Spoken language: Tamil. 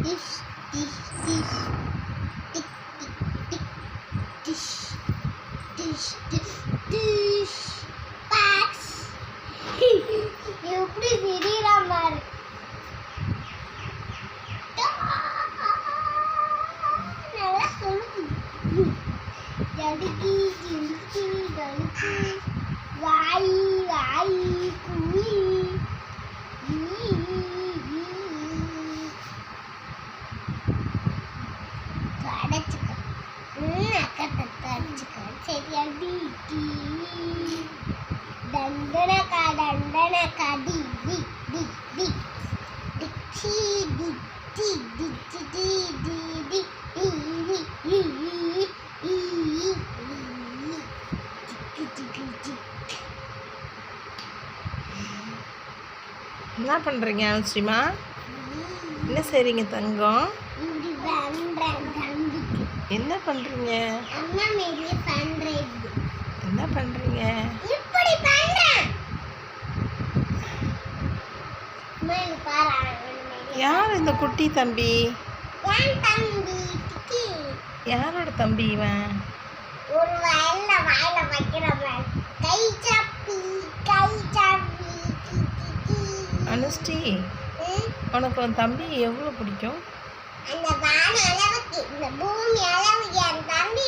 டிஷ் டிஷ் டிஷ் டிக் டிக் டிக் டிஷ் டிஷ் டிஷ் டிஷ் பாக்ஸ். எப்படி திடீரா பாரு. நல்லா சொல்லுது. ஜடுக்கி ஜிடுக்கி ஜடுக்கி வாய் வாய் குயி அடைச்சுக்க அக்கத்தை அடிச்சுக்க சரியா டீ தண்டனக்கா தண்டனக்கா டி டி டி டி டிச்சி டிச்சி டிச்சி டி டி டி என்ன பண்ணுறீங்க அனுஸ்ரீமா? என்ன செய்றீங்க தங்கம்? என்ன பண்ணுறீங்க? என்ன பண்ணுறீங்க? யார் இந்த குட்டி தம்பி? யாரோட தம்பி இவன்? ஒரு வாயில வைக்கிறவன் கை சாப்பி கை சாப்பி. அனுஸ்ரீ, உனக்கு உன் தம்பி எவ்வளோ பிடிக்கும்? அந்த வான அளவுக்கு இந்த பூமி அளவுக்கு என் தம்பி